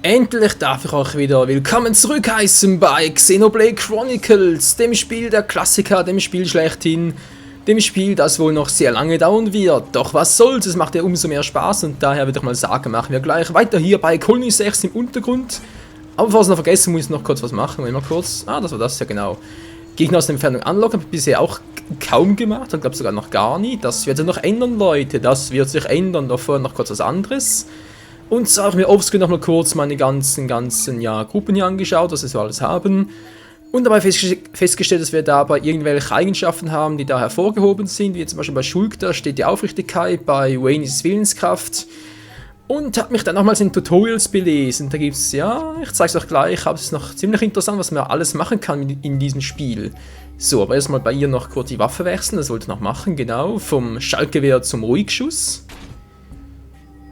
Endlich darf ich euch wieder willkommen zurück heißen bei Xenoblade Chronicles, dem Spiel der Klassiker, dem Spiel schlechthin, dem Spiel, das wohl noch sehr lange dauern wird. Doch was soll's, es macht ja umso mehr Spaß und daher würde ich mal sagen, machen wir gleich weiter hier bei Colony 6 im Untergrund. Aber bevor ich es noch vergessen, muss ich noch kurz was machen. Mal kurz, das war das ja genau. Gegner aus der Entfernung anlocken, habe ich bisher auch kaum gemacht, ich glaube sogar noch gar nie. Das wird sich noch ändern, Leute, das wird sich ändern, davor noch kurz was anderes. Und so habe ich mir offscreen noch mal kurz meine ganzen Gruppen hier angeschaut, was sie so alles haben. Und dabei festgestellt, dass wir dabei irgendwelche Eigenschaften haben, die da hervorgehoben sind, wie zum Beispiel bei Shulk, da steht die Aufrichtigkeit, bei Wayne ist Willenskraft. Und habe mich dann nochmals in Tutorials belesen, da gibt es, ja, ich zeige es euch gleich, aber es ist noch ziemlich interessant, was man alles machen kann in diesem Spiel. So, aber erstmal bei ihr noch kurz die Waffe wechseln, das wollte ich noch machen, genau, vom Schaltgewehr zum Ruhigschuss.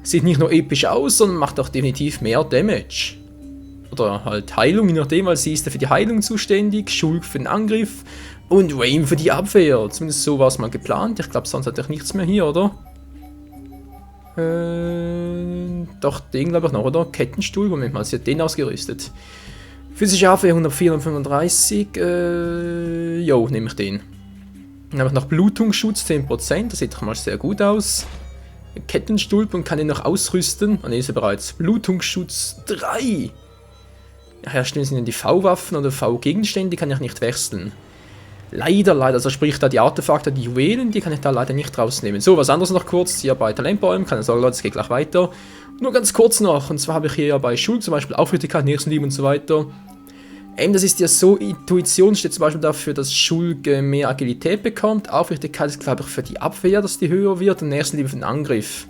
Sieht nicht nur episch aus, sondern macht auch definitiv mehr Damage. Oder halt Heilung, je nachdem, weil sie ist ja für die Heilung zuständig, Shulk für den Angriff und Wayne für die Abwehr. Zumindest so war es mal geplant. Ich glaube, sonst hatte ich nichts mehr hier, oder? Doch, den glaube ich noch, oder? Kettenstuhl, Moment mal, sie hat den ausgerüstet. Physische Abwehr 135, jo, nehme ich den. Dann habe ich noch Blutungsschutz 10%, das sieht doch mal sehr gut aus. Kettenstulp und kann ihn noch ausrüsten. Ah ne, ist ja bereits. Blutungsschutz 3. Ja, herstellen sind die V-Waffen oder V-Gegenstände, die kann ich nicht wechseln. Leider, also sprich da die Artefakte, die Juwelen, die kann ich da leider nicht rausnehmen. So, was anderes noch kurz, hier bei Talentbäumen, keine Sorge Leute, es geht gleich weiter. Nur ganz kurz noch, und zwar habe ich hier ja bei Shulk zum Beispiel Aufrichtigkeit, Nächstenliebe und so weiter. Das ist ja so, Intuition steht zum Beispiel dafür, dass Shulk mehr Agilität bekommt. Aufrichtigkeit ist, glaube ich, für die Abwehr, dass die höher wird und Nächstenliebe für den Angriff.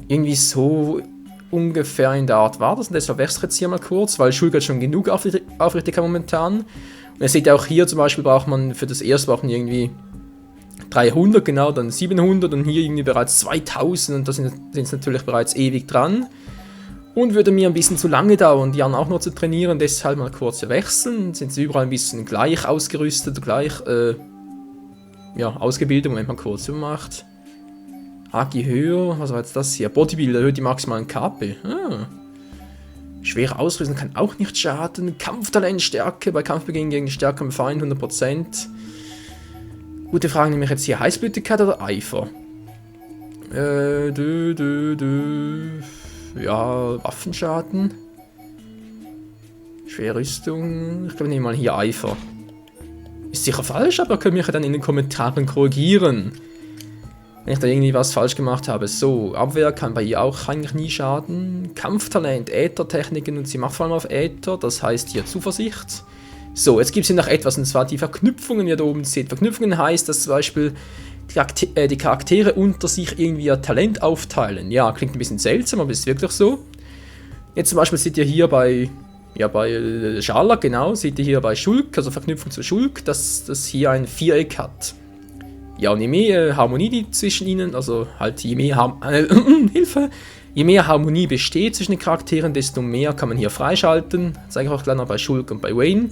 Irgendwie so ungefähr in der Art war das und deshalb wechsle ich jetzt hier mal kurz, weil Shulk hat schon genug Aufrichtigkeit momentan. Und ihr seht ja auch hier zum Beispiel braucht man für das erste braucht man irgendwie 300, genau, dann 700 und hier irgendwie bereits 2000 und da sind es natürlich bereits ewig dran. Und würde mir ein bisschen zu lange dauern, die anderen auch noch zu trainieren, deshalb mal kurz hier wechseln. Sind sie überall ein bisschen gleich ausgerüstet, gleich ausgebildet, Moment mal kurz gemacht. Agi höher, was war jetzt das hier? Bodybuilder erhöht die maximalen KP. Schwere Ausrüstung kann auch nicht schaden. Kampftalent Stärke, bei Kampfbeginn gegen stärkeren Feind 100%. Gute Frage, nehme ich jetzt hier Heißblütigkeit oder Eifer? Ja, Waffenschaden. Schwere Rüstung. Ich glaube, ich nehme mal hier Eifer. Ist sicher falsch, aber könnt ihr mich dann in den Kommentaren korrigieren. Wenn ich da irgendwie was falsch gemacht habe. So, Abwehr kann bei ihr auch eigentlich nie schaden. Kampftalent, Äthertechniken und sie macht vor allem auf Äther, das heißt hier Zuversicht. So, jetzt gibt es hier noch etwas, und zwar die Verknüpfungen, wie ihr da oben seht. Verknüpfungen heißt, dass zum Beispiel die Charaktere unter sich irgendwie ein Talent aufteilen. Ja, klingt ein bisschen seltsam, aber ist wirklich so. Jetzt zum Beispiel seht ihr hier bei Schala, genau, seht ihr hier bei Shulk, also Verknüpfung zu Shulk, dass das hier ein Viereck hat. Ja, und je mehr Harmonie die zwischen ihnen, also halt je mehr je mehr Harmonie besteht zwischen den Charakteren, desto mehr kann man hier freischalten. Das zeige ich auch gleich noch bei Shulk und bei Wayne.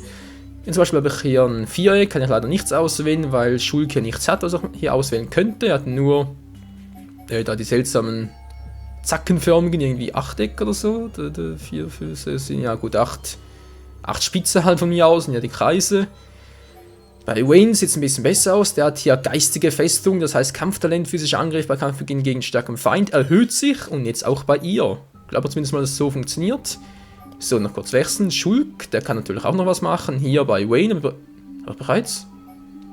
Zum Beispiel habe ich hier ein Viereck, kann ich leider nichts auswählen, weil Shulk hier nichts hat, was ich hier auswählen könnte. Er hat nur da die seltsamen zackenförmigen, irgendwie 8 Eck oder so. 4 Füße sind ja gut 8 Spitze halt von mir aus, und ja die Kreise. Bei Wayne sieht es ein bisschen besser aus, der hat hier geistige Festung, das heißt Kampftalent, physischer Angriff bei Kampfbeginn gegen stärkeren Feind erhöht sich und jetzt auch bei ihr. Ich glaube zumindest mal, dass es so funktioniert. So, noch kurz wechseln. Shulk, der kann natürlich auch noch was machen. Hier bei Wayne, bereits?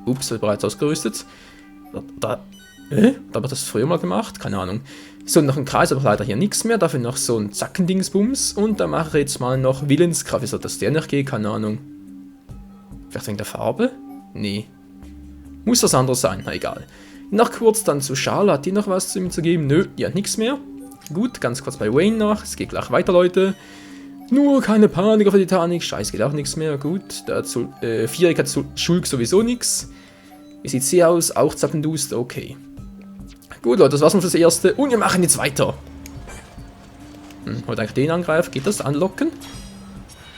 Ups, wird bereits ausgerüstet. Da habe ich das früher mal gemacht? Keine Ahnung. So, noch ein Kreis, aber leider hier nichts mehr. Dafür noch so ein Zackendingsbums. Und da mache ich jetzt mal noch Willenskraft. Wieso dass der nicht geht? Keine Ahnung. Vielleicht wegen der Farbe? Nee. Muss was anderes sein, na egal. Noch kurz dann zu Schala. Hat die noch was zu ihm zu geben? Nö, die hat nichts mehr. Gut, ganz kurz bei Wayne noch. Es geht gleich weiter, Leute. Nur keine Panik auf der Titanic. Scheiße, geht auch nichts mehr. Gut, der Viereck hat Shulk sowieso nichts. Wie sieht sie aus? Auch Zappenduster, okay. Gut, Leute, das war's mal fürs Erste. Und wir machen jetzt weiter. Wollte eigentlich den angreifen. Geht das? Anlocken?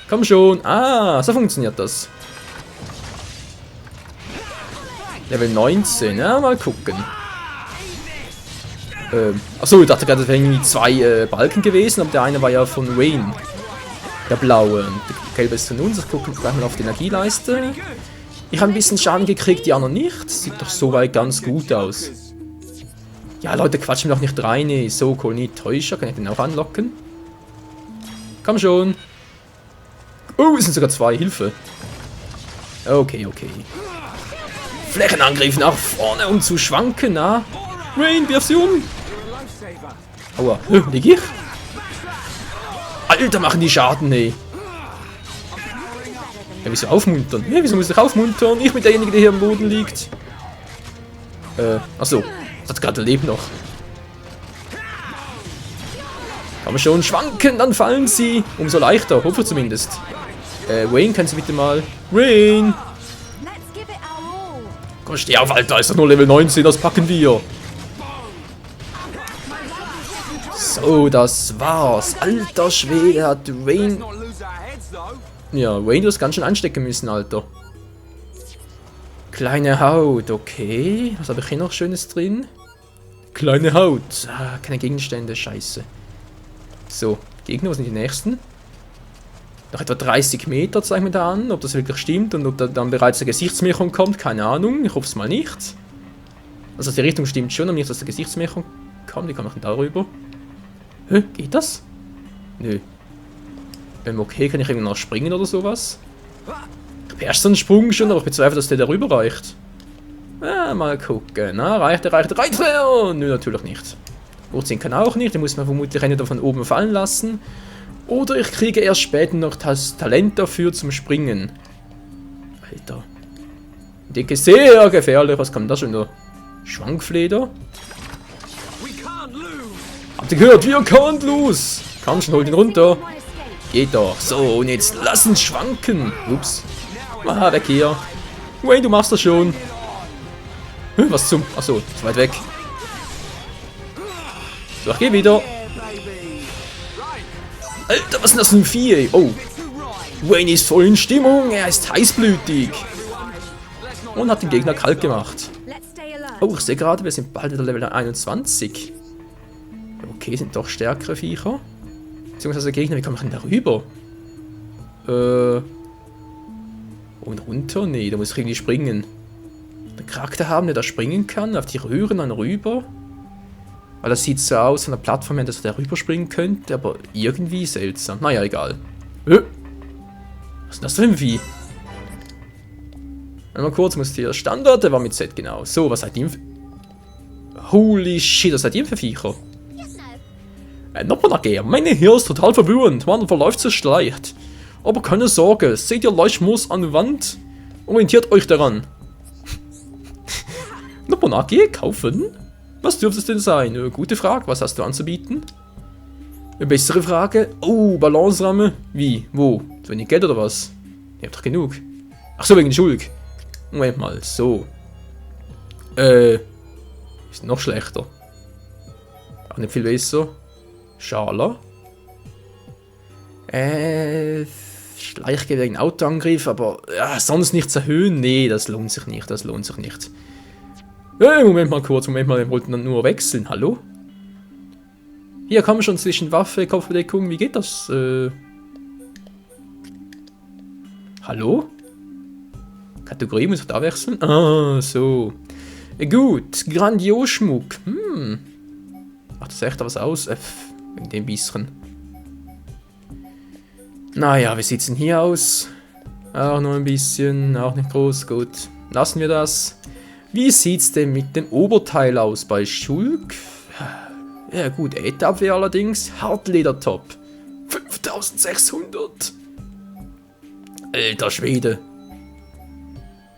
Komm schon. Ah, so funktioniert das. Level 19. Ja, mal gucken. Achso, ich dachte gerade, das wären irgendwie zwei Balken gewesen, aber der eine war ja von Wayne. Der blaue. Und der gelbe ist von uns. Ich gucke gleich mal auf die Energieleiste. Ich habe ein bisschen Schaden gekriegt, die anderen nicht. Sieht doch soweit ganz gut aus. Ja, Leute, quatschen mir doch nicht rein. Ey. So, Kolonie-Täuscher. Kann ich den auch anlocken? Komm schon. Oh, es sind sogar zwei. Hilfe. Okay, okay. Flächenangriff nach vorne, um zu schwanken, na? Wayne, wirf sie um. Aua, lieg ich? Alter, machen die Schaden, ey. Ja, wieso aufmuntern? Ja, wieso muss ich aufmuntern? Ich bin derjenige, der hier am Boden liegt. Achso. Das hat gerade lebt noch. Kann man schon schwanken, dann fallen sie. Umso leichter, hoffe ich zumindest. Wayne, kannst du bitte mal... Wayne! Komm, steh auf, Alter, ist doch nur Level 19, das packen wir. So, das war's. Alter Schwede, hat Wayne... Ja, Wayne, du hast ganz schön anstecken müssen, Alter. Kleine Haut, okay. Was habe ich hier noch Schönes drin? Kleine Haut. Ah, keine Gegenstände, scheiße. So, Gegner, was sind die nächsten? Noch etwa 30 Meter zeigen wir da an, ob das wirklich stimmt und ob da dann bereits eine Gesichtsmechung kommt, keine Ahnung. Ich hoffe es mal nicht. Also die Richtung stimmt schon, aber nicht, dass der Gesichtsmechung kommt. Wie kann man denn darüber? Hä, geht das? Nö. Okay, kann ich irgendwie noch springen oder sowas? Ich beherrsche so einen Sprung schon, aber ich bezweifle, dass der darüber reicht. Mal gucken. Na, reicht er? Nö, natürlich nicht. Hochziehen kann auch nicht, den muss man vermutlich entweder von oben fallen lassen. Oder ich kriege erst später noch das Talent dafür zum Springen. Alter. Dicke, sehr gefährlich. Was kommt da schon da? Schwankfleder? Habt ihr gehört? Wir can't lose. Komm schon, hol ihn runter. Geht doch. So, und jetzt lass uns schwanken. Ups. Ah, weg hier. Wayne, du machst das schon. Was zum... Achso, ist weit weg. So, ich geh wieder. Alter, was ist denn das für ein Vieh, ey? Oh. Wayne ist voll in Stimmung. Er ist heißblütig. Und hat den Gegner kalt gemacht. Oh, ich sehe gerade, wir sind bald in der Level 21. Okay, sind doch stärkere Viecher. Beziehungsweise Gegner, wie komme ich denn da rüber? Und runter? Nee, da muss ich irgendwie springen. Einen Charakter haben, der da springen kann, auf die Röhren dann rüber. Weil das sieht so aus von der Plattform her, dass er da rüberspringen könnte, aber irgendwie seltsam. Naja, egal. Was ist das für ein Vieh? Mal kurz, muss hier Standort, der war mit Z, genau. So, was seid ihr für... Holy shit, was seid ihr für Viecher? Nochmal nachher, meine hier ist total verwirrend, man verläuft so schleicht. Aber keine Sorge, seht ihr Leuchtmus an der Wand? Orientiert euch daran. Nochmal nachher, kaufen? Was dürfte es denn sein? Gute Frage, was hast du anzubieten? Eine bessere Frage? Oh, Balanceramme? Wie? Wo? Zu wenig Geld oder was? Ihr habt doch genug. Ach so, wegen Schulk. Moment mal, so. Ist noch schlechter. Auch nicht viel besser. Schala. Schleichgewehr gegen Autoangriff, aber ja, sonst nichts erhöhen. Nee, das lohnt sich nicht, das lohnt sich nicht. Moment mal kurz, Moment mal, wir wollten dann nur wechseln, hallo? Hier kommen schon zwischen Waffe, Kopfbedeckung, wie geht das? Hallo? Kategorie, muss ich da wechseln? Ah, so. Gut, Grandios-Schmuck. Macht das echt was aus? Wegen dem bisschen. Naja, wie sieht's denn hier aus? Auch noch ein bisschen, auch nicht groß, gut. Lassen wir das. Wie sieht's denn mit dem Oberteil aus bei Schulk? Ja gut, Ätherabwehr allerdings. Hartledertop. 5600. Alter Schwede.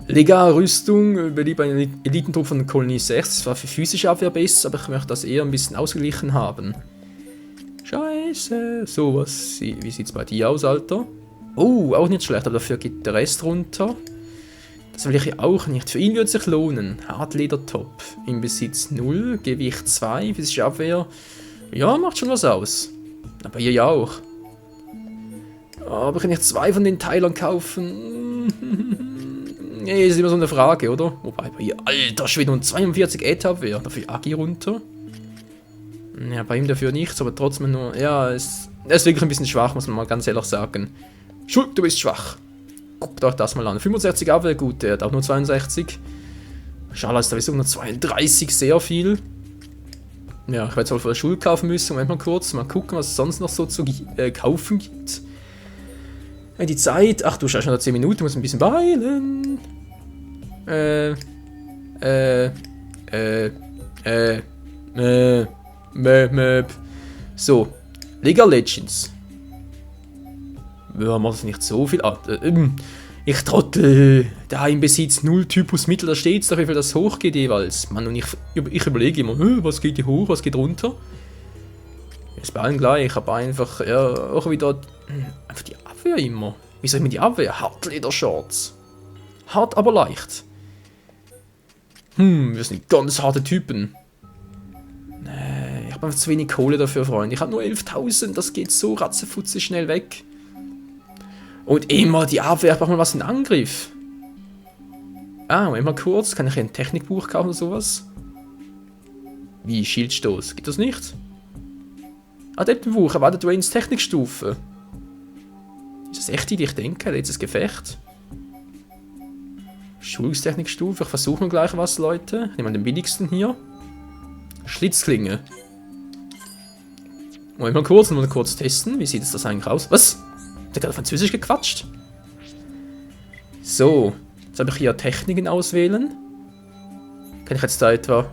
Legal-Rüstung, beliebt bei einem Elitentrupp von Kolonie 6. Das war für physische Abwehr besser, aber ich möchte das eher ein bisschen ausgeglichen haben. Scheiße. So, wie sieht's bei dir aus, Alter? Oh, auch nicht schlecht, aber dafür geht der Rest runter. Das will ich ja auch nicht. Für ihn würde es sich lohnen. Hartledertop. Im Besitz 0, Gewicht 2, physische Abwehr. Ja, macht schon was aus. Aber ihr ja auch. Aber kann ich 2 von den Teilern kaufen? Nee, ist immer so eine Frage, oder? Wobei bei ihr, alter Schwede, und 42 Ätherabwehr. Dafür Agi runter. Ja, bei ihm dafür nichts, aber trotzdem nur... Ja, es ist wirklich ein bisschen schwach, muss man mal ganz ehrlich sagen. Schuld, du bist schwach. Guckt euch das mal an. 65 Abwehr, gut, der hat auch nur 62. Schala ist sowieso nur 32, sehr viel. Ja, ich werde jetzt wohl für Schuld kaufen müssen. Moment mal kurz, mal gucken, was es sonst noch so zu kaufen gibt. Die Zeit, ach du schaust schon noch 10 Minuten, muss ein bisschen beeilen. So, League of Legends. Ja, macht es nicht so viel. Ich trottel. Da im Besitz 0 Typus Mittel, da steht es doch, wie viel das hochgeht jeweils. Mann, und ich überlege immer, was geht hier hoch, was geht runter? Ist bei allen gleich, aber einfach, ja, auch wieder. Einfach die Abwehr immer. Wie soll ich mir die Abwehr? Hartleder-Shorts. Hart, aber leicht. Wir sind ganz harte Typen. Nee, ich habe einfach zu wenig Kohle dafür, Freunde. Ich habe nur 11.000, das geht so ratzefutze schnell weg. Und immer die Abwehr, ich brauche mal was in Angriff. Moment mal kurz, kann ich ein Technikbuch kaufen oder sowas? Wie, Schildstoß, gibt das nicht? Adeptenbuch, erwartet Dwaynes Technikstufe. Ist das echt die, die ich denke? Letztes Gefecht? Schulungstechnikstufe, ich versuche mal gleich was, Leute. Ich nehme mal den billigsten hier. Schlitzklinge. Moment mal kurz testen. Wie sieht das eigentlich aus? Was? Der hat gerade Französisch gequatscht. So, jetzt habe ich hier Techniken auswählen. Kann ich jetzt da etwa...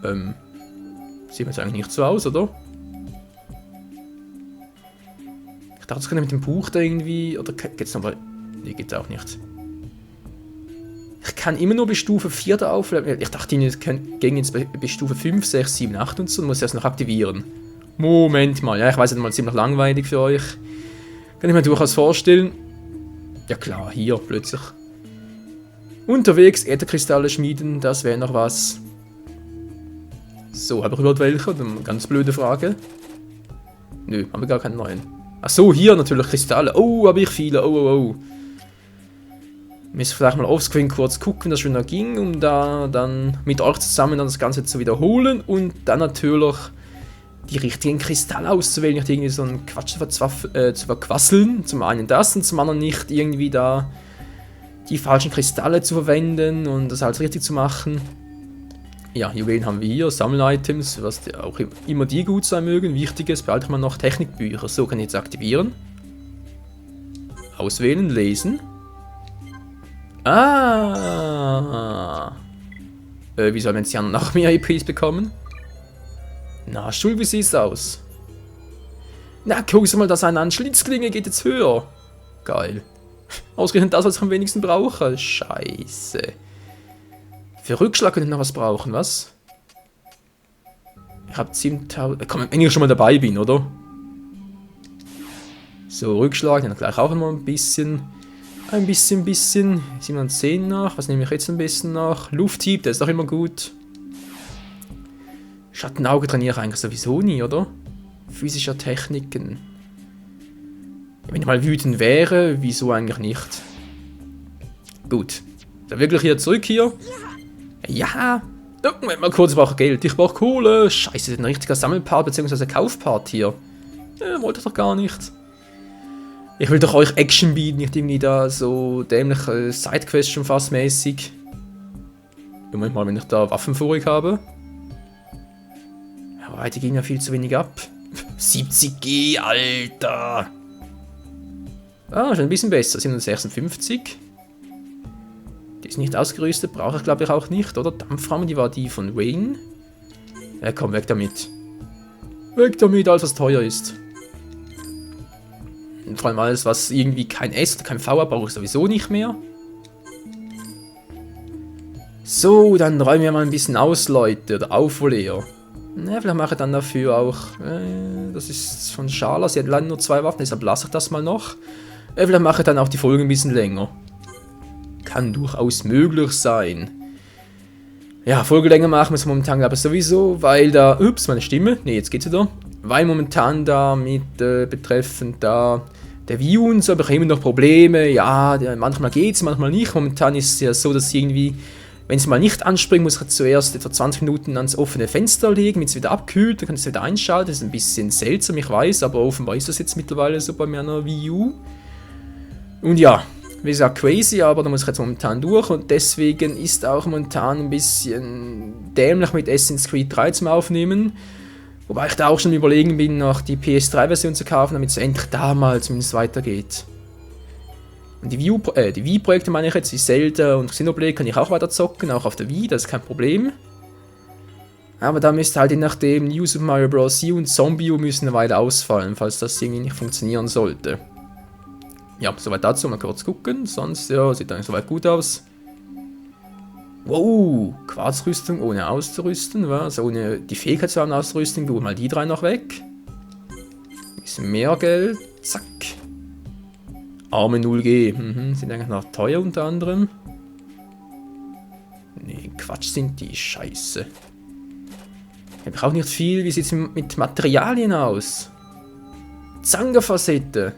sieht mir jetzt eigentlich nicht so aus, oder? Ich dachte, das könnte mit dem Buch da irgendwie... Oder geht's nochmal... Nee, geht auch nicht. Ich kann immer nur bis Stufe 4 da aufleveln. Ich dachte, ich gehen jetzt bis Stufe 5, 6, 7, 8 und so. Und muss ich das noch aktivieren. Moment mal. Ja, ich weiß, das ist mal ziemlich langweilig für euch. Kann ich mir durchaus vorstellen. Ja klar, hier plötzlich. Unterwegs Ätherkristalle schmieden, das wäre noch was. So, habe ich überhaupt welche? Eine ganz blöde Frage. Nö, haben wir gar keinen neuen. Ach so, hier natürlich Kristalle. Oh, habe ich viele. Oh. Müssen vielleicht mal offscreen kurz gucken, dass schon noch ging, um da dann mit euch zusammen dann das Ganze zu wiederholen und dann natürlich die richtigen Kristalle auszuwählen, nicht irgendwie so einen Quatsch zu verquasseln. Zum einen das und zum anderen nicht irgendwie da die falschen Kristalle zu verwenden und das alles richtig zu machen. Ja, Juwelen haben wir hier, Sammel-Items, was auch immer die gut sein mögen. Wichtiges behalte ich mal noch Technikbücher. So, kann ich jetzt aktivieren. Auswählen, lesen. Wie soll man jetzt ja noch mehr IPs bekommen? Na, Schul, wie sieht's aus? Na, guck mal, das eine Schlitzklinge geht jetzt höher. Geil. Ausgerechnet das, was ich am wenigsten brauche. Scheiße. Für Rückschlag könnte ich noch was brauchen, was? Ich habe 7.000... Komm, wenn ich schon mal dabei bin, oder? So, Rückschlag, dann gleich auch noch ein bisschen. Ein bisschen. 710 nach. Was nehme ich jetzt ein bisschen nach? Lufthieb, der ist doch immer gut. Schattenauge trainiere ich eigentlich sowieso nie, oder? Physischer Techniken. Wenn ich mal wütend wäre, wieso eigentlich nicht? Gut. Dann wirklich hier zurück hier. Ja. Moment mal kurz, ich brauche Geld. Ich brauche Kohle. Scheiße, das ist ein richtiger Sammelpart bzw. Kaufpart hier. Wollte ich doch gar nicht. Ich will doch euch Action bieten, nicht irgendwie da so dämliche Sidequests schon fast mäßig. Moment mal, wenn ich da Waffenvorräte habe. Ja, heute ging ja viel zu wenig ab. 70G, Alter. Schon ein bisschen besser. 756. Die ist nicht ausgerüstet, brauche ich glaube ich auch nicht, oder? Dampfrahmen, die war die von Wayne. Ja, komm, weg damit. Weg damit, alles was teuer ist. Und vor allem alles, was irgendwie kein S oder kein V hat, brauche ich sowieso nicht mehr. So, dann räumen wir mal ein bisschen aus, Leute, oder auf, wohl eher. Ja, vielleicht mache ich dann dafür auch, das ist von Schala, sie hat leider nur 2 Waffen, deshalb lasse ich das mal noch. Vielleicht mache ich dann auch die Folge ein bisschen länger. Kann durchaus möglich sein. Ja, Folge länger machen wir es momentan glaube ich sowieso, weil da, ups, meine Stimme, ne, jetzt geht's wieder. Weil momentan da mit betreffend da der View und so habe ich immer noch Probleme. Ja, manchmal geht's, manchmal nicht. Momentan ist es ja so, dass irgendwie Wenn sie mal nicht anspringen, muss ich zuerst etwa 20 Minuten ans offene Fenster legen, damit es wieder abkühlt, dann kann ich es wieder einschalten. Das ist ein bisschen seltsam, ich weiß, aber offenbar ist das jetzt mittlerweile so bei meiner Wii U. Und ja, wie gesagt, crazy, aber da muss ich jetzt momentan durch und deswegen ist auch momentan ein bisschen dämlich mit Assassin's Creed 3 zum Aufnehmen. Wobei ich da auch schon überlegen bin, noch die PS3-Version zu kaufen, damit es endlich da mal zumindest weitergeht. Und die Wii-Projekte meine ich jetzt, wie Zelda und Xenoblade kann ich auch weiter zocken, auch auf der Wii, das ist kein Problem. Aber da müsste halt je nachdem New Super Mario Bros. U und Zombie U müssen eine Weile ausfallen, falls das irgendwie nicht funktionieren sollte. Ja, soweit dazu, mal kurz gucken, sonst, ja, sieht eigentlich soweit gut aus. Wow, Quarzrüstung ohne auszurüsten, also ohne die Fähigkeit zu haben auszurüsten, tun wir mal die 3 noch weg. Bisschen mehr Geld, zack. Arme 0G, sind eigentlich noch teuer unter anderem. Nee, Quatsch sind die, scheiße. Ich habe auch nicht viel, wie sieht es mit Materialien aus? Zangerfacette.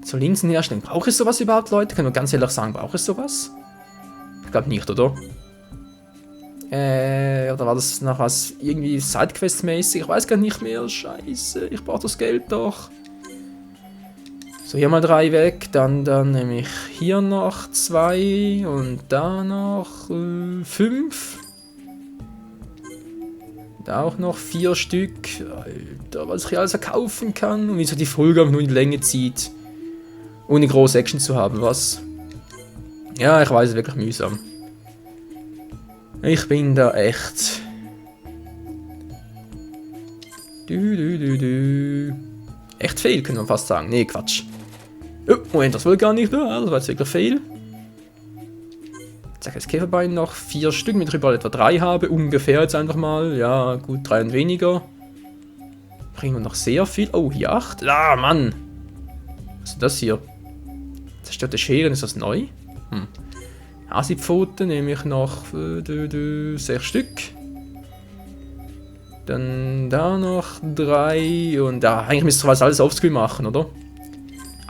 Zur Linsen herstellen. Brauche ich sowas überhaupt, Leute? Können wir ganz ehrlich sagen, brauche ich sowas? Ich glaube nicht, oder? Oder war das noch was irgendwie Sidequest-mäßig? Ich weiß gar nicht mehr. Scheiße, ich brauche das Geld doch. So, hier mal 3 weg. Dann nehme ich hier noch 2 und da noch 5. Da auch noch 4 Stück. Alter, was ich hier alles kaufen kann. Und wie so die Folge nur in die Länge zieht. Ohne große Action zu haben, was? Ja, ich weiß, wirklich mühsam. Ich bin da echt... Echt fail, können wir fast sagen. Nee, Quatsch. Oh, Moment, das will gar nicht. Das war jetzt wirklich fail. Zack, das Käferbein noch 4 Stück, mit drüber etwa 3 habe. Ungefähr jetzt einfach mal. Ja, gut, 3 und weniger. Bringen wir noch sehr viel. Oh, hier 8. Ah, Mann. Was ist das hier? Zerstörte Scheren, ist das neu? Hasipfoten nehme ich noch 6 Stück. Dann da noch 3 und da eigentlich müsste ich alles offscreen machen, oder?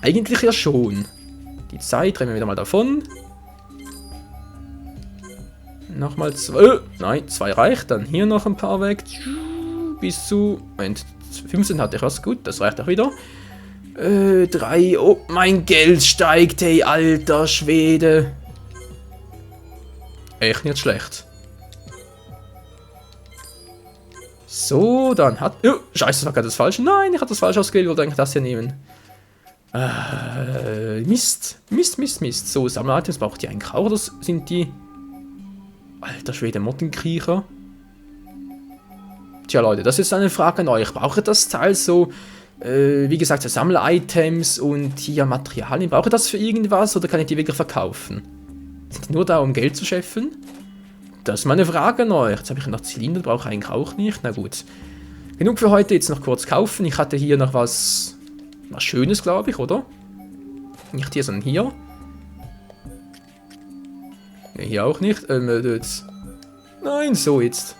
Eigentlich ja schon. Die Zeit drehen wir wieder mal davon. Nochmal 2. Nein, 2 reicht. Dann hier noch ein paar weg. Bis zu... Moment, 15 hatte ich was. Gut, das reicht auch wieder. 3. Oh, mein Geld steigt, ey, alter Schwede. Echt nicht schlecht. So, dann hat... Oh, scheiße, das war gerade das Falsche. Nein, ich hatte das falsch ausgewählt. Ich wollte eigentlich das hier nehmen. Mist. Mist. So, Sammler-Items braucht ihr eigentlich auch. Oder sind die... Alter Schwede, Mottenkriecher. Tja, Leute, das ist eine Frage an euch. Braucht ihr das Teil so... wie gesagt, so Sammler-Items und hier Materialien. Brauche ich das für irgendwas oder kann ich die wirklich verkaufen? Sind die nur da, um Geld zu scheffeln? Das ist meine Frage an euch. Jetzt habe ich noch Zylinder, brauche ich eigentlich auch nicht. Na gut. Genug für heute, jetzt noch kurz kaufen. Ich hatte hier noch was Schönes, glaube ich, oder? Nicht hier, sondern hier. Ne, hier auch nicht. Nein, so jetzt.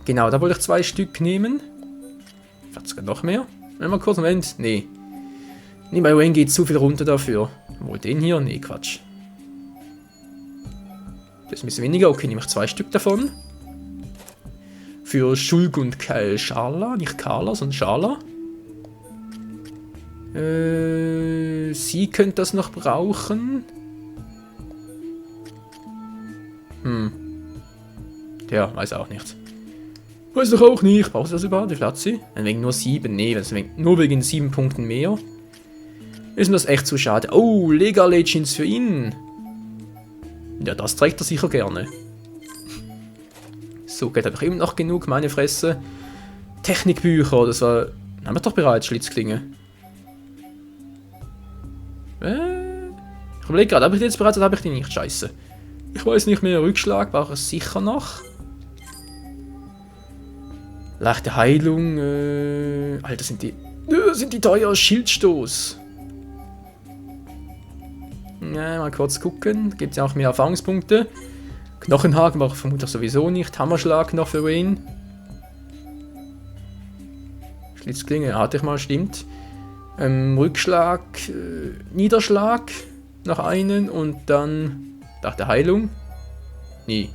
Genau, da wollte ich 2 Stück nehmen. Vielleicht sogar noch mehr. Mal kurz, Moment. Nee. Nee, bei Wayne geht zu viel runter dafür. Wohl den hier? Nee, Quatsch. Das ist ein bisschen weniger. Okay, nehme ich 2 Stück davon. Für Schulg und Scharla. Nicht Carla, sondern Scharla. Sie könnte das noch brauchen. Tja, weiß auch nicht. Weiß doch auch nicht. Braucht sie das überhaupt? Wie viel hat sie? Wegen nur 7. Nee, nur wegen 7 Punkten mehr. Ist mir das echt zu schade. Oh, Legal Legends für ihn. Ja, das trägt er sicher gerne. So, Geld habe ich eben noch genug, meine Fresse. Technikbücher, das war... Haben wir doch bereits, Schlitzklinge. Ich überlege gerade, habe ich die jetzt bereits oder habe ich die nicht? Scheiße. Ich weiß nicht mehr, Rückschlag brauche ich sicher noch. Leichte Heilung, Alter, sind die teuer, Schildstoß. Ja, mal kurz gucken, gibt es ja auch mehr Erfahrungspunkte. Knochenhaken brauche ich vermutlich sowieso nicht, Hammerschlag noch für Wayne. Schlitzklinge hatte ich mal, stimmt. Rückschlag, Niederschlag, noch einen und dann, nach der Heilung. Nee.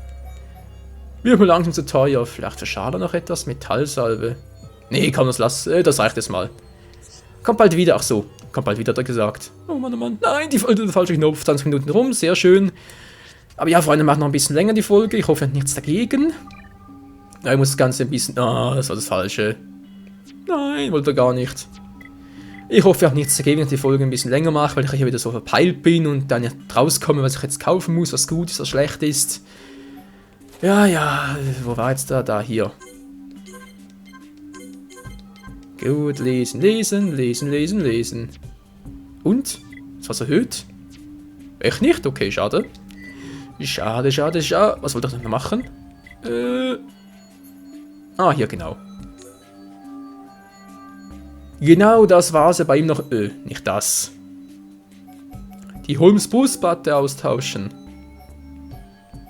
Wird mir langsam zu teuer. Vielleicht für Schala noch etwas? Metallsalbe. Nee, komm, das reicht jetzt mal. Kommt bald wieder. Ach so. Kommt bald wieder, hat er gesagt. Oh Mann, oh Mann. Nein, der falsche Knopf. 20 Minuten rum. Sehr schön. Aber ja, Freunde, macht noch ein bisschen länger die Folge. Ich hoffe, ihr habt nichts dagegen. Ja, ich muss das Ganze ein bisschen... Ah, das war das Falsche. Nein, wollte er gar nicht. Ich hoffe, ihr habt nichts dagegen, dass ich die Folge ein bisschen länger mache, weil ich hier wieder so verpeilt bin und dann nicht rauskomme, was ich jetzt kaufen muss, was gut ist, was schlecht ist. Ja, wo war jetzt da? Da, hier. Gut, lesen. Und? Ist was erhöht? Echt nicht? Okay, schade. Schade. Was wollte ich noch machen? Ah, hier, genau. Genau, das war's ja bei ihm noch. Nicht das. Die Holmes Brustplatte austauschen.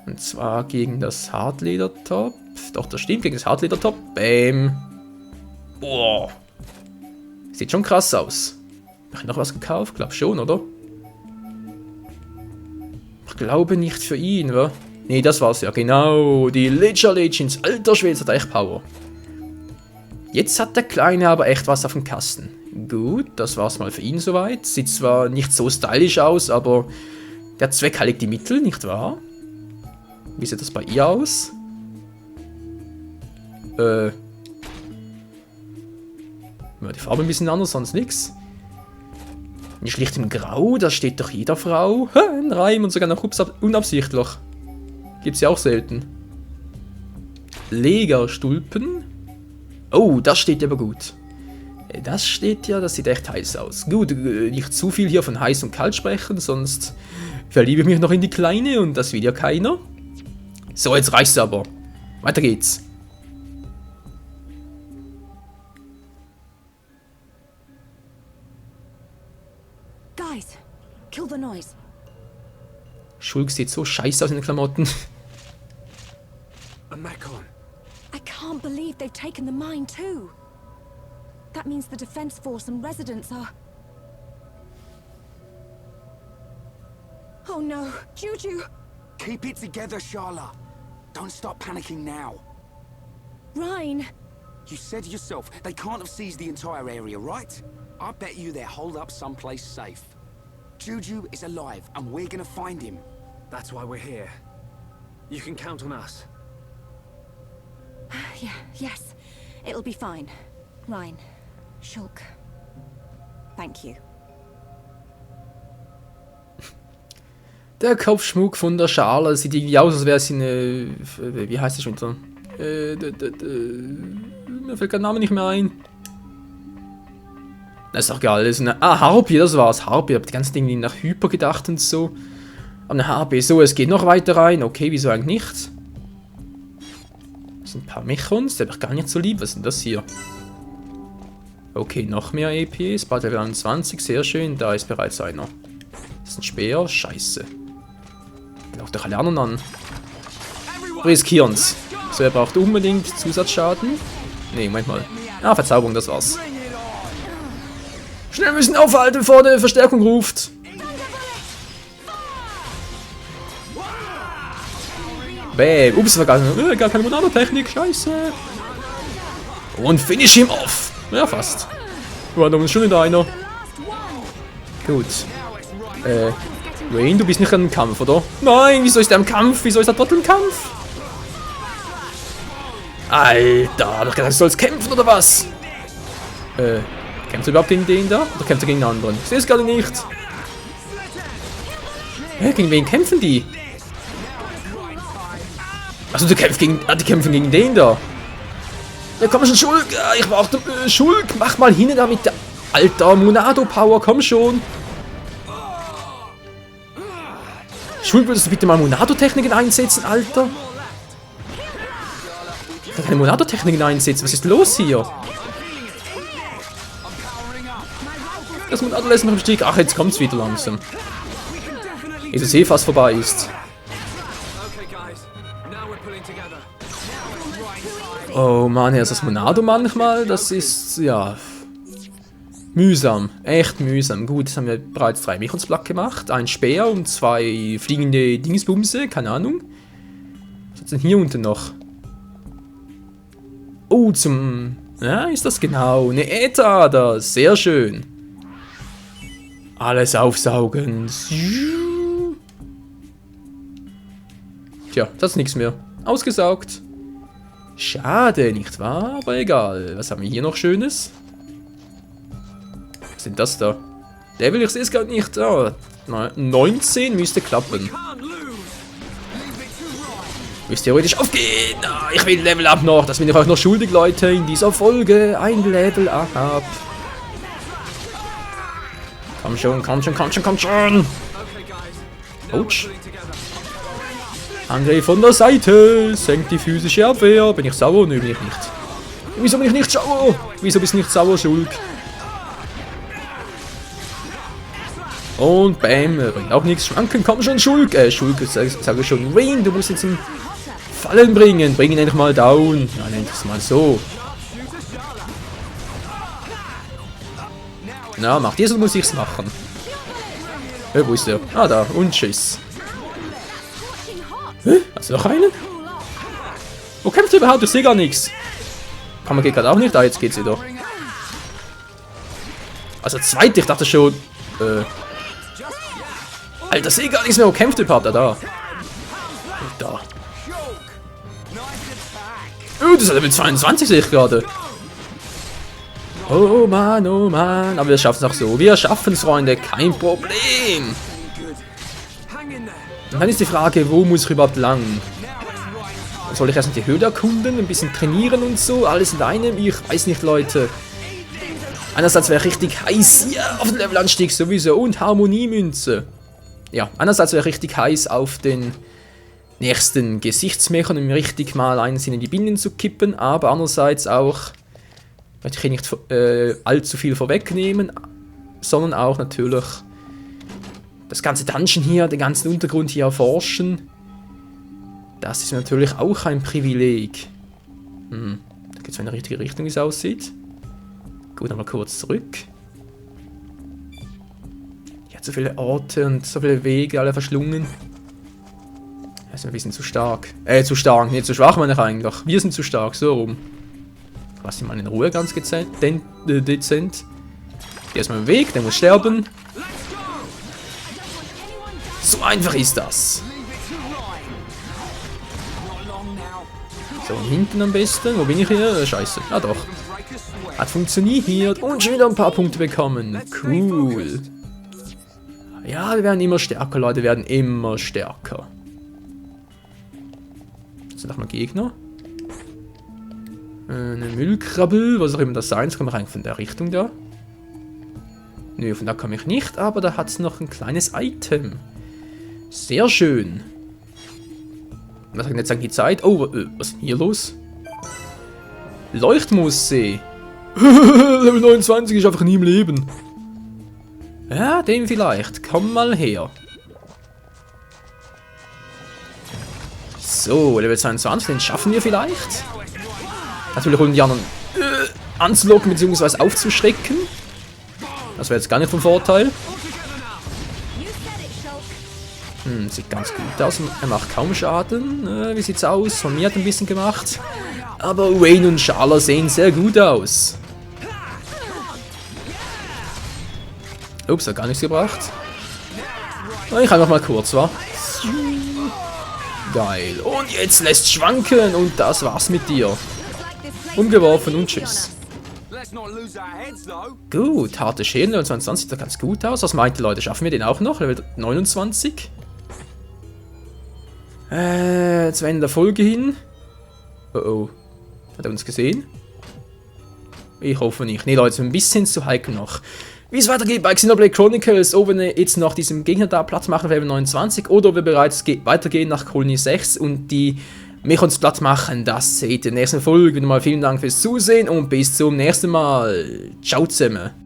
Und zwar gegen das Hartleder-Top. Doch, das stimmt, gegen das Hartleder-Top. Bäm. Boah. Sieht schon krass aus. Hab ich noch was gekauft? Glaub schon, oder? Ich glaube nicht für ihn, wa? Nee, das war's ja, genau. Die Ledger Legends. Alter Schwede, hat echt Power. Jetzt hat der Kleine aber echt was auf dem Kasten. Gut, das war's mal für ihn soweit. Sieht zwar nicht so stylisch aus, aber der Zweck heiligt die Mittel, nicht wahr? Wie sieht das bei ihr aus? Ja, die Farbe ein bisschen anders, sonst nix. Nicht schlicht im Grau, das steht doch jeder Frau. Ein Reim und sogar noch unabsichtlich. Gibt's ja auch selten. Legerstulpen. Oh, das steht aber gut. Das steht ja, das sieht echt heiß aus. Gut, nicht zu viel hier von heiß und kalt sprechen, sonst verliebe ich mich noch in die Kleine und das will ja keiner. So, jetzt reicht's aber. Weiter geht's. Guys, kill the noise. Schulk sieht so scheiße aus in den Klamotten. A Macon. I can't believe they've taken the mine too. That means the defense force and residents are... Oh no, Juju! Keep it together, Sharla. Don't start panicking now. Rhine! You said yourself, they can't have seized the entire area, right? I bet you they're holed up someplace safe. Juju is alive, and we're gonna find him. That's why we're here. You can count on us. Yeah, yes. It'll be fine. Rhine. Shulk. Thank you. Der Kopfschmuck von der Schale sieht irgendwie aus, als wäre es eine... Wie heißt das schon wieder? Mir fällt der Name nicht mehr ein. Das ist doch egal. Das ist eine... Ah, Harpy, das war's. Harpy. Ich hab die ganzen Dinge nach Hyper gedacht und so. Aber eine Harpy. So, es geht noch weiter rein. Okay, wieso eigentlich nicht? Das sind ein paar Mechons. Die hab ich gar nicht so lieb. Was sind das hier? Okay, noch mehr EPs. Bald Level 21. Sehr schön. Da ist bereits einer. Das ist ein Speer. Scheiße. Glaubt doch alle anderen an. Riskieren's. So, er braucht unbedingt Zusatzschaden. Ne, Moment mal. Ah, Verzauberung, das war's. Schnell müssen aufhalten, bevor der Verstärkung ruft. Bäm. Ups, war gar keine Monado-Technik. Scheiße. Und finish him off. Ja, fast. War da schon wieder einer. Gut. Wayne, du bist nicht im Kampf, oder? Nein, wieso ist der im Kampf? Wieso ist der trotzdem im Kampf? Alter, hab ich gedacht, du sollst kämpfen, oder was? Kämpft er überhaupt gegen den da? Oder kämpft er gegen den anderen? Ich sehe es gerade nicht. Gegen wen kämpfen die? Achso, die kämpfen gegen den da. Ja, komm schon, Schulk. Ich warte. Schulk, mach mal hin da mit der... Alter, Monado-Power, komm schon. Schulk, würdest du bitte mal Monado-Techniken einsetzen, Alter? Ich kann keine Monado-Techniken einsetzen. Was ist los hier? Das Monado lässt mich im Stich. Ach, jetzt kommt's wieder langsam. Bis es eh fast vorbei ist. Oh Mann, also das Monado manchmal, das ist, ja... mühsam. Echt mühsam. Gut, jetzt haben wir bereits 3 Mechons platt gemacht. Ein Speer und 2 fliegende Dingsbumse, keine Ahnung. ist denn hier unten noch? Oh, ja, ist das genau? Eine Äther, sehr schön. Alles aufsaugen. Tja, das ist nichts mehr. Ausgesaugt. Schade, nicht wahr? Aber egal. Was haben wir hier noch Schönes? Was sind das da? Level, ich sehe es gerade nicht. Oh, 19 müsste klappen. Müsste theoretisch aufgehen. Ah, ich will Level Up noch. Das bin ich euch noch schuldig, Leute, in dieser Folge. Ein Level Up. Komm schon, komm schon, komm schon, komm schon. Autsch. Angriff von der Seite. Senkt die physische Abwehr. Bin ich sauer? Nö, bin ich nicht. Wieso bin ich nicht sauer? Wieso bist du nicht sauer, Schulk? Und bam, bringt auch nichts. Schwanken, komm schon, Schulk. Schulk, sage ich schon. Rain, du musst jetzt im Fallen bringen. Bring ihn endlich mal down. Ja, nennt es mal so. Na, macht ihr so, muss ich's machen. Wo ist der? Ah, da. Und tschüss. Hä? Hast du noch einen? Wo kämpft ihr überhaupt? Ich sehe gar nichts. Kann man geht gerade auch nicht. Ah, jetzt geht's wieder. Also zweite, ich dachte schon. Alter, sehe gar nichts mehr. Wo kämpft ihr überhaupt? Da. Da. Das ist Level 22, sehe ich gerade. Oh Mann, oh Mann. Aber wir schaffen es auch so. Wir schaffen es, Freunde. Kein Problem. Und dann ist die Frage, wo muss ich überhaupt lang? Soll ich erst mal die Höhle erkunden, ein bisschen trainieren und so? Alles in einem? Ich weiß nicht, Leute. Einerseits wäre richtig heiß hier auf den Levelanstieg sowieso und Harmoniemünze. Ja, einerseits wäre richtig heiß auf den nächsten Gesichtsmecher, um richtig mal eins in die Binden zu kippen, aber andererseits auch, möchte ich hier nicht allzu viel vorwegnehmen, sondern auch natürlich das ganze Dungeon hier, den ganzen Untergrund hier erforschen. Das ist natürlich auch ein Privileg. Da geht es in die richtige Richtung, wie es aussieht. Gut, nochmal kurz zurück. Hier hat so viele Orte und so viele Wege, alle verschlungen. Er ist ein bisschen zu stark. Zu stark, nicht zu schwach meine ich eigentlich. Wir sind zu stark, so rum. Lass ihn mal in Ruhe, ganz dezent. Der ist mal im Weg, der muss sterben. So einfach ist das. So, und hinten am besten. Wo bin ich hier? Scheiße. Ah, doch. Hat funktioniert und schon wieder ein paar Punkte bekommen. Cool. Ja, wir werden immer stärker, Leute. Wir werden immer stärker. Das sind nochmal Gegner. Eine Müllkrabbel, was auch immer das sein soll. Kommt eigentlich von der Richtung da. Nö, von da komme ich nicht, aber da hat es noch ein kleines Item. Sehr schön. Was sagt jetzt die Zeit? Oh, was ist denn hier los? Leuchtmussee. Level 29 ist einfach nie im Leben. Ja, dem vielleicht. Komm mal her. So, Level 22, den schaffen wir vielleicht. Natürlich, um die anderen anzulocken bzw. aufzuschrecken. Das wäre jetzt gar nicht vom Vorteil. Sieht ganz gut aus. Er macht kaum Schaden. Wie sieht's aus? Von mir hat ein bisschen gemacht. Aber Wayne und Schala sehen sehr gut aus. Ups, hat gar nichts gebracht. Ich kann noch mal kurz, wa? Geil. Und jetzt lässt schwanken. Und das war's mit dir. Umgeworfen und tschüss. Gut, harte Schäden. Level 22 sieht ganz gut aus. Was meint ihr, Leute? Schaffen wir den auch noch? Level 29? Zu Ende der Folge hin. Oh oh. Hat er uns gesehen? Ich hoffe nicht. Ne, Leute, ein bisschen zu heikel noch. Wie es weitergeht bei Xenoblade Chronicles, ob wir jetzt noch diesen Gegner da Platz machen für Level 29 oder ob wir bereits weitergehen nach Colony 6 und die Mechons Platz machen, das seht ihr in der nächsten Folge. Wieder mal vielen Dank fürs Zusehen und bis zum nächsten Mal. Ciao zusammen.